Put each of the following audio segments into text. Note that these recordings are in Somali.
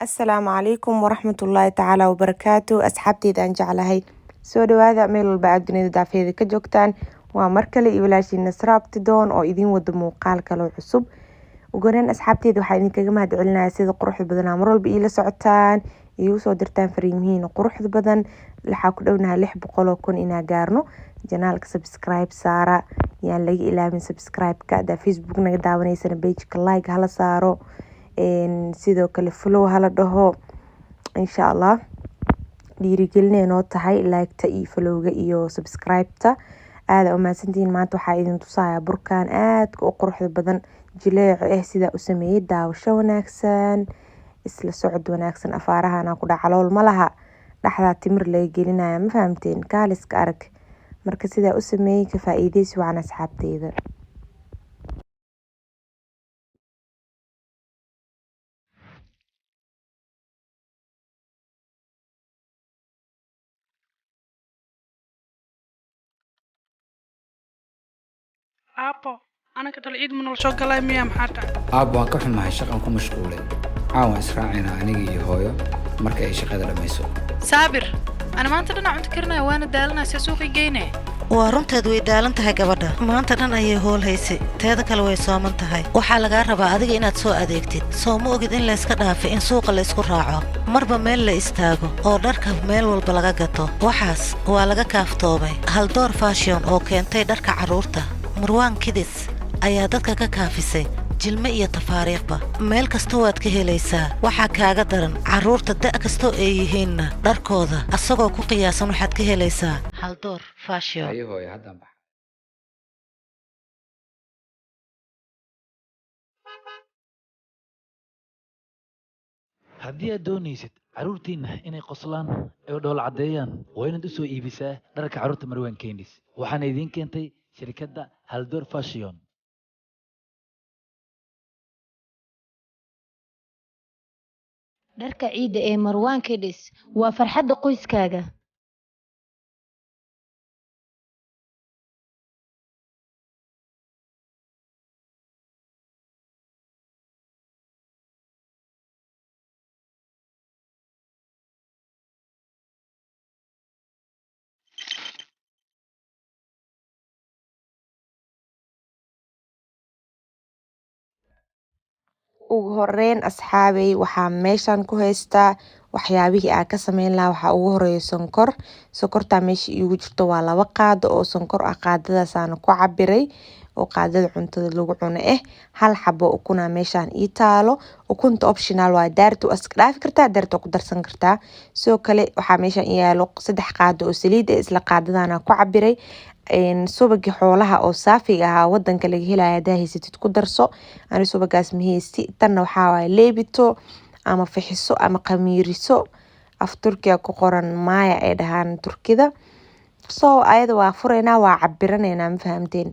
Asalaamu calaykum waraxmatullaahi tacaala wabarakaatu asxaabteyda aan jeclahay soo dhawaada meel walba aad dunida daafeeda ka joogtaan waa mar kale iyo walaashiin Nasra Abtidoon oo idin wada muuqaal kale oo cusub ugu horeyn asxaabteyda waxaa idinkaga mahadcelinayaa sida quruxda badan mar walba iila socotaan iyo usoo dirtaan fariimihiina quruxda badan waxaa ku dhownahay 600,000 inaa gaarno janaalka subscribe saara yaan laga ilaawin subscribe-ka hadaa Facebook naga daawanaysana page-ka like hala saaro sidoo kale follow hala dhaho insha Allah dhiirigelinay noo tahay like-ta iyo follow-ga iyo subscribe-ta aad u mahadsantihiin maanta waxaa idin tusayaa burkaan aadka u quruxda badan jileeco sida u sameeyay daawasho wanaagsan isla socod wanaagsan afaarahana ku dhacalool ma laha dhaxda timir laga gelinaya ma fahamteen kaaliska arag marka sida u sameeyay ka faa'iideysi waan asxaabteyda Aabbo, anaga dal ciid manoo soo galay miyaa maxaa tahay? Aabbo waan ka xumahay shaqan ku mashquulay. Caawa israacina aniga iyo hooyo marka ay shaqada dhamayso. Saabir, ana maanta dhinac cunto karinaya waana daalanaa si suuqi geynay. waa runteed way daalan tahay gabadha maanta dhan ayay hool haysay teeda kale way sooman tahay waxaa lagaa rabaa adiga inaad soo adeegtid soo ma ogid in la iska dhaafay in suuqa la isku raaco marba meel la istaago oo dharka meel walba laga gato waxaas waa laga kaaftoobay haldoor fashion oo keentay dharka carruurta Marwaan Kidis ayaa dadka ka kaafisay jilme iyo tafaariiqba meel kasta waad ka helaysaa waxaa kaaga daran carruurta da' kastoo ay yihiinna dharkooda asagoo ku qiyaasan waxaad ka helaysaa haldoor fashion Ayo hooyo haddaan bax. haddii aad doonaysid carruurtiinna inay qoslaan ee dhool caddeeyaan waa inaad u soo iibisaa dharka carruurta Marwaan Kidis waxaana idiin keentay shirkadda Haldoor Fashion dharka ciida ee Marwaan Kidis waa farxadda qoyskaaga ugu horeyn asxaabey waxaa meeshan ku haystaa waxyaabihii aan ka sameyn lahaa waxaa ugu horeeya sonkorta meesha iigu jirto waa 2 qaado oo sonkor ah qaadadaas aan ku cabiray oo qaadada cuntada lagu cuno hal xabo ukuna meeshan ii taalo ukunta optional waa daartu iska dhaafi kartaa daartu ku darsan kartaa sidoo kale waxaa meeshan yaalo 3 qaado oo saliid isla qaadadana ku cabiray subagi xoolaha oo saafiga ah wadanka laga helayo hadaa haysatid ku darso ani subagaas ma haysti tan waxaa waaye leebito ama fixiso ama qamiiriso af Turkiga ku qoran maya ay dhahaan Turkida ayada waa fureynaa waa cabiraneynaa ma fahamteen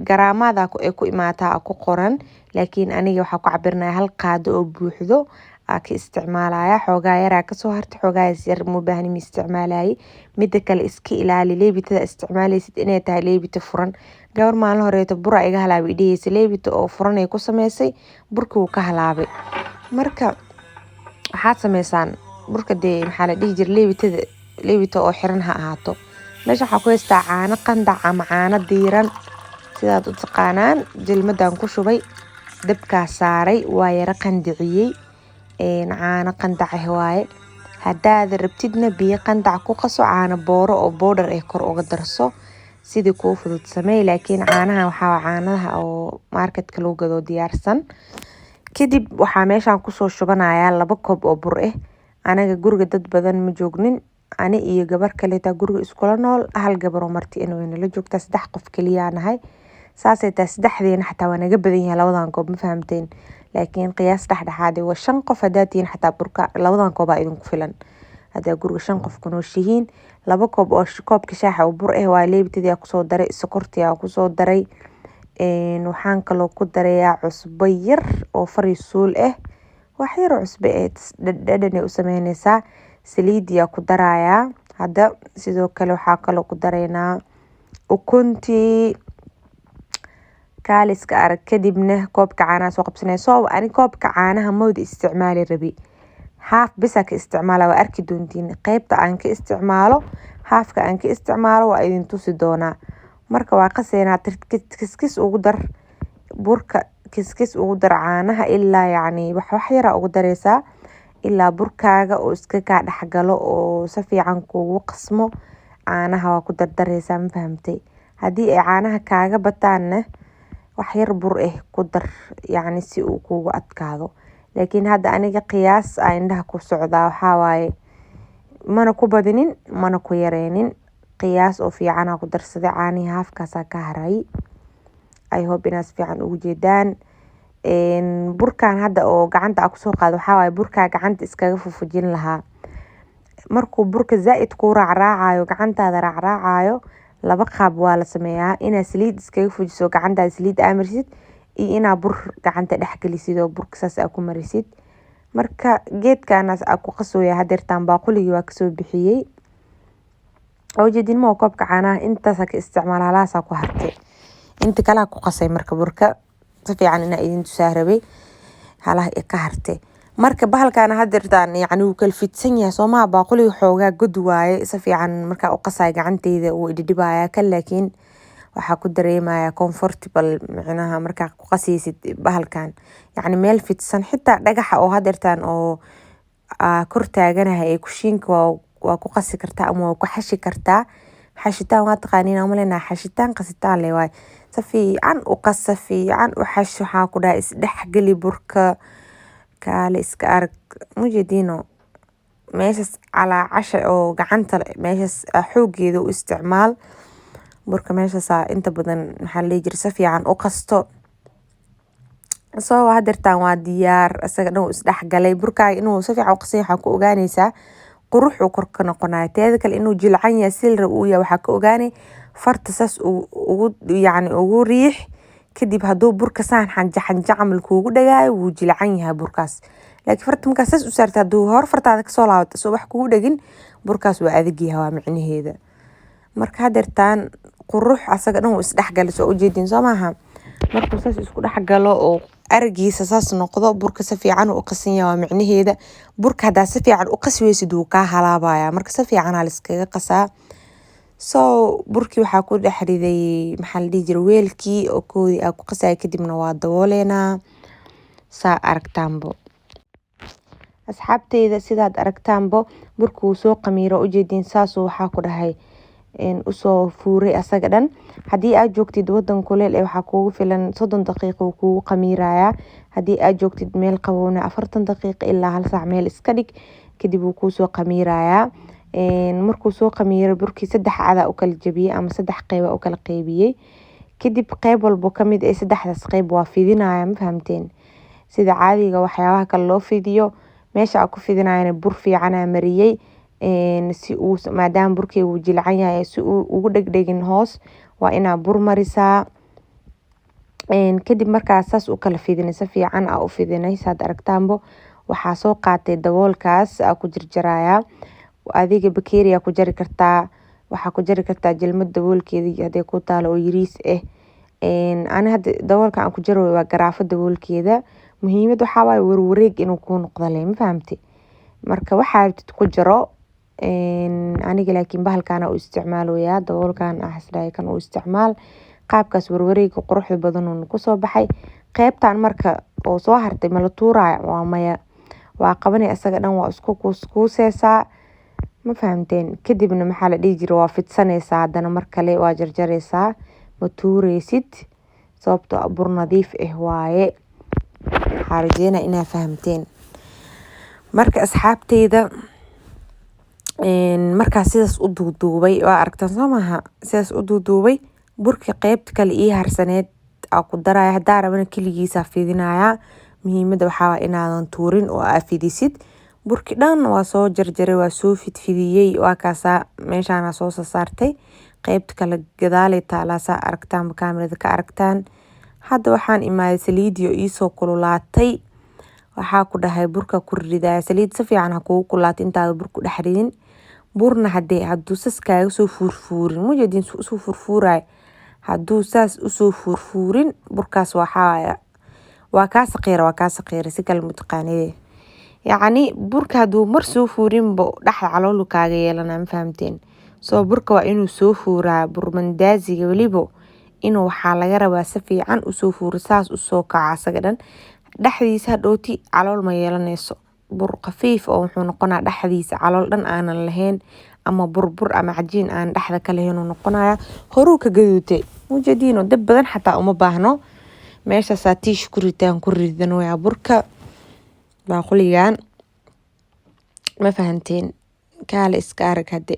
garaamada ay ku imaataa ku qoran laakiin aniga waxaa ku cabirnaa hal qaado oo buuxdo ka isticmaalaya xoogaa yar ka soo hartay xoogaas yar ma baahni ma isticmaalay midda kale iska ilaali leebitada isticmaalaysid inay tahay leebita furan gabar maalin horeeto bura iga halaabay dhigaysa leebita oo furan ay ku sameysay burkii uu ka halaabay marka waxaad sameysaan burka dee maxaa la dhihi jiray leebita oo xiran ha ahaato meesha waxaa ku haystaa caano qandac ama caano diiran sidaad u taqaanaan jilmadan ku shubay dabkaa saaray waa yara qandiciyey caano qandac waaye haddaad rabtidna biyo qandac ku qaso caano booro oo powder kor uga darso sidii kuu fudud sameey laakiin caanaha waxaa caanaha oo marketka lagu gado diyaarsan kadib waxaa meeshan kusoo shubanayaa 2 koob oo bur anaga guriga dad badan ma joognin ani iyo gabar kale taa guriga iskula nool hal gabar oo marti inay nala joogta 3 qof kaliya nahay saasay taa 3deena xataa waa naga badan yahay 2 koob ma fahamteen laakiin qiyaas dhexdhexaad waa 5 qof hadaa tiin xataa burka 2 koob aa idinku filan hadaa guriga 5 qof ku nooshihiin 2 koob oo koobka shaaha oo bur waa leebitadii ku soo daray sokortii ku soo daray waxaan kaloo ku darayaa cusbo yar oo fariisuul wax yar oo cusbo dhadhan u sameynaysaa saliidiya ku darayaa hada sidoo kale waxaa kaloo ku dareynaa ukuntii kaaliska arag kadibna koobka caanaha soo qabsanaya. So ani koobka caanaha mawda isticmaali rabi, haaf bisa ka isticmaala. waa arki doontiin qeybta aan ka isticmaalo, haafka aan ka isticmaalo waa idin tusi doonaa. marka waa qaseynaa kiskis ugu dar burka, kiskis ugu dar caanaha ilaa yacni wax yara ugu dareysaa ilaa burkaaga oo iska kaa dhexgalo oo si fiican kuugu qasmo. caanaha waa ku dardareysaa, ma fahamtay? haddii ay caanaha kaaga bataanna wax yar bur ku dar, yacni si uu kuugu adkaado. laakiin hadda aniga qiyaas aa indhaha ku socdaa, waxaa waaye mana ku badinin mana ku yareynin, qiyaas oo fiican aa ku darsaday. caanihi haafkaasaa ka haray. I hope inaad si fiican ugu jeedaan. burkan hadda oo gacanta aa kusoo qaado waxaa waaye burkaa gacanta iskaga fufujin lahaa. markuu burka zaaid kuu raacraacayo, gacantaada raacraacayo, laba qaab waa la sameeyaa. inaad saliid iskaga fujiso, gacantaada saliid aa marisid, iyo inaad bur gacanta dhex gelisid oo burka saas aa ku marisid. marka geedkaanaas aa ku qasooya. hadeertaan baaquligii waa kasoo bixiyey. ujeedin ma koobka caanaha intaas ka isticmaala, halaasaa ku hartay. inta kalaa ku qasay marka burka si fiican inaa idin tusaa rabay, halaha ka hartay. marka bahalkaana hadeertaan yacni wuu kala fidsan yahay soomaa. baaquliga xoogaa god waaye, si fiican markaa u qasay gacanteyda wuu idhidhibayaa kan. laakiin waxaa ku dareemaya comfortable, micnaha markaa ku qasaysid bahalkan yacni meel fidsan. xitaa dhagaxa oo hadeertaan oo kor taaganahay ee kushiinka waa ku qasi kartaa ama waa ku xashi kartaa. xashitaan waa taqaaniin ama leenahay xashitaan qasitaan le waaye. si fiican u qas, si fiican u xash. waxaa ku dhahay isdhexgeli burka, kaale iska arag. mujeediino meeshas calaa casha oo gacanta meeshas xoogeeda u isticmaal. burka meeshaasaa inta badan maxaa la dhihi jiray si fiican u qasto. soo hadeertaan waa diyaar, isaga dhan uu isdhexgalay. burkaaga inuu si fiican u qasan yahay waxaa ku ogaanaysaa quruxuu kor ka noqonayo. teeda kale inuu jilcan yahay silra uu yahay waxaa ka ogaanay farta saas ugu riix. kadib hadduu burka saan xanja camal kuugu dhagaayo wuu jilcan yahay burkaas. laakiin farta markaa saas u saarta, hadduu hor fartaada kasoo laabato soo wax kugu dhagin, burkaas waa adag yahay, waa micnaheeda. marka hadeertaan qurux asaga dhan uu isdhexgalay. soo ujeedin soo maaha. markuu saas isku dhexgalo oo aragiisa saas noqdo, burka si fiican u qasan yahay, waa micnaheeda. burka haddaa si fiican u qasi weysid wuu kaa halaabaya. marka si fiican aa liskaga qasaa. so burkii waxaa ku dhex riday maxaa la dhihi jiray weelkii oo koodii aa ku qasaya. kadibna waa dabooleynaa saa aragtaanbo. asxaabteyda sidaad aragtaanbo burka wuu soo qamiiro. ujeedin saasuu waxaa ku dhahay usoo fuuray asaga dhan. haddii aad joogtid wadan kuleel waxaa kuugu filan 30 daqiiqo wuu kuugu qamiirayaa. haddii aad joogtid meel qabowna 40 daqiiqo ilaa hal saac meel iska dhig, kadib wuu kuusoo qamiirayaa. markuu soo qamiiro burkii 3 cada u kala jabiyey ama 3 qeyb u kala qeybiyey. kadib qeyb walbo kamid ee 3daas qeyb waa fidinaya, ma fahamteen? sida caadiga waxyaabaha kale loo fidiyo. meesha aa ku fidinayana bur fiican aa mariyey, si uu maadaama burkii uu jilcan yahay si uu ugu dhegdhegin hoos waa inaa bur marisaa. kadib markaa saas u kala fidinay, si fiican aa u fidinay. saad aragtaanbo waxaa soo qaatay daboolkaas aa ku jarjarayaa. adiga bakeeriya ku jari kartaa, waxaa ku jari kartaa jalmad daboolkeeda hadday ku taalo oo yariis ani hadda daboolka aan ku jaro waa garaafo daboolkeeda. muhiimad waxaa waaye warwareeg inuu kuu noqdo le, ma fahamtay? marka waxaa ku jaro. aniga laakiin bahalkaana u isticmaaloyaa, daboolkan xasdhaay kan u isticmaal. qaabkaas warwareega quruxda badan kusoo baxay. qeybtan marka oo soo hartay mala tuuraya, waa maya, waa qabanay asaga dhan waa isku kuuseysaa, ma fahamteen? kadibna maxaa la dhihi jiray waa fidsanaysaa. haddana mar kale waa jarjareysaa, ma tuureysid sababtoo bur nadiif waaye. waxaa rajeynaa inaa fahamteen. marka asxaabteyda markaa sidaas u duuduubay, waa aragtaan soo maaha, sidaas u duuduubay. burka qeybta kale ii harsaneed aa ku daraya. haddaa rabana keligiisa fidinaya. muhiimada waxaa waa inaadan tuurin oo aa fidisid. burki dhan waa soo jarjaray, waa soo fidfidiyey. waa kaasaa meeshaana soo saartay. qeybta kale gadaalay taalaa, saa aragtaan kaamirada ka aragtaan. hadda waxaan imaaday saliidii oo iisoo kululaatay. waxaa ku dhahay burka ku ridaya. saliid si fiican ha kugu kululaatay intaada burku dhex ridin. burna hadduu sas kaaga soo fuurfuurin, mujeedin soo furfuuray, hadduu saas usoo fuurfuurin burkaas waa kaa saqiira si kale mataqaanide. yacni burka hadduu mar soo fuurinbo dhexda caloolu kaaga yeelana ma fahamteen. soo burka waa inuu soo fuuraa burmandaasiga weliba inuu waxaa laga rabaa si fiican usoo fuuro saas usoo kaca asaga dhan dhexdiisa hadhooti calool ma yeelanayso. bur khafiif oo wuxuu noqonaa dhexdiisa calool dhan aanan lahayn ama burbur ama cajiin aan dhexda ka lahayn uu noqonaya. horuu ka gaduutay mujadiino dab badan xataa uma baahno. meeshaasaa tiish ku ritaan ku ridanoyaa burka baaquligan ma fahanteen. kaale iska arag hadde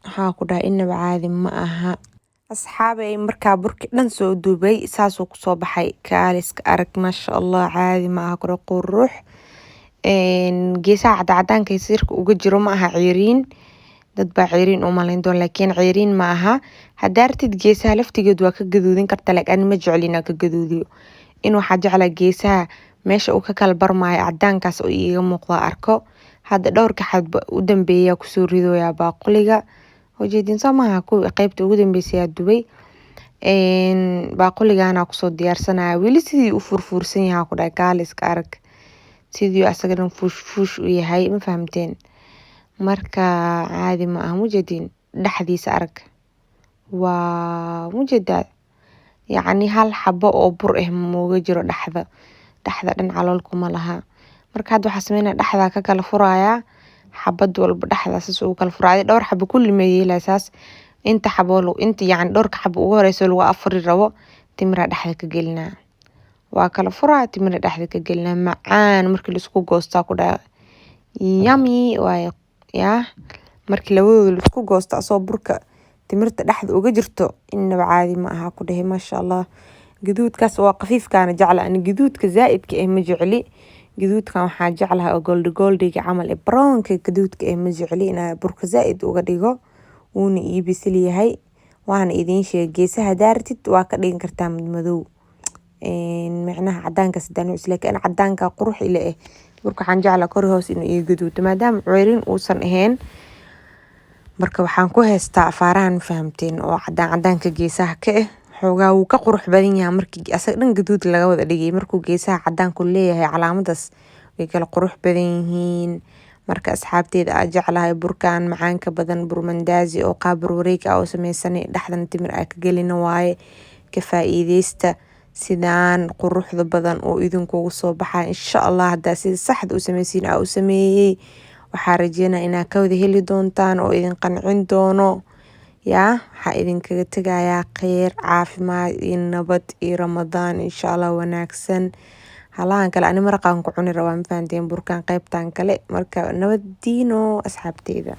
waxaa ku dhahay inaba caadi ma aha. asxaabay markaa burki dhan soo duubay saasuu kusoo baxay. kaale iska arag maasha allah caadi ma aha kore qurux. geesaha cadcadaanka sirka uga jiro ma aha ciriin. dad baa ciriin u malayn doon laakiin ciriin ma aha. haddaa ratid geesaha laftigeed waa ka gaduudin karta laakiin ani ma jecli inaan ka gaduudiyo. in waxaa jeclaa geesaha meesha uu ka kala barmaayo cadaankaas oo iiga muuqda arko. hadda dhowrka xadba u dambeeyaa kusoo ridoyaa baaquliga. ujeedin soo maaha kuwii qaybta ugu dambeysayaa dubay. baaquligana kusoo diyaarsanaya weli sidii u furfuursan yahaa ku dhahay kaale iska arag. sidii asaga dhan fuush u yahay ma fahamteen. marka caadi ma aha mujeedin dhexdiisa arag waa mujeedaa yacni hal xabo oo bur mooga jiro dhexda dhan calool kuma laha. marka hadda waxaa sameynaya dhexdaa ka kala furayaa xabad walba dhexdaa saas ugu kala furaya dhowr xabo kulli ma yeelaa saas inta yacni dhowrka xabo ugu horeyso lagu afuri rabo timiraa dhexda ka gelinaa waa kala furaa timira dhexda ka gelinaa macaan markii laisku goostaa ku dhahay yummy waaye yaa markii labadooda laisku goosto asoo burka timirta dhexda uga jirto inaba caadi ma aha ku dhahay maasha allah. gaduudkaas waa khafiifkaana jecla ani gaduudka zaa'idka ma jecli. gaduudkan waxaa jeclahay oo goldiga camal brownka gaduudka ma jecli inaa burka zaa'id uga dhigo wuuna ii bisil yahay. waana idiin sheegay geesaha daartid waa ka dhigan kartaa madow micnaha cadaankaas hadaan laakiin cadaanka qurux ile burka waxaan jeclaa kor hoos inuu ii gaduuto maadaama ceyrin uusan ahayn. marka waxaan ku haystaa afaarahan fahamteen oo cadaanka geesaha ka xoogaa wuu ka qurux badan yahay markii asaga dhan gaduud laga wada dhigay. markuu geesaha cadaanku leeyahay calaamadaas way kala qurux badan yihiin. marka asxaabteeda aa jeclahay burkan macaanka badan burmandaasi oo qaab wareeg oo sameysanay dhexdan timir aa ka gelina waaye ka faa'iideysta sidaan quruxda badan oo idinkugu soo baxaa insha allah. haddaa sida saxda u sameysiin aa u sameeyey waxaa rajeynaa inaa ka wada heli doontaan oo idin qancin doono. yaa waxaa idinkaga tegayaa kheyr caafimaad iyo nabad iyo ramadaan insha allah wanaagsan. halahan kale ani maraqaan ku cuni rabaa ma fahanteen burkan qaybtan kale. marka nabadiino asxaabteeda.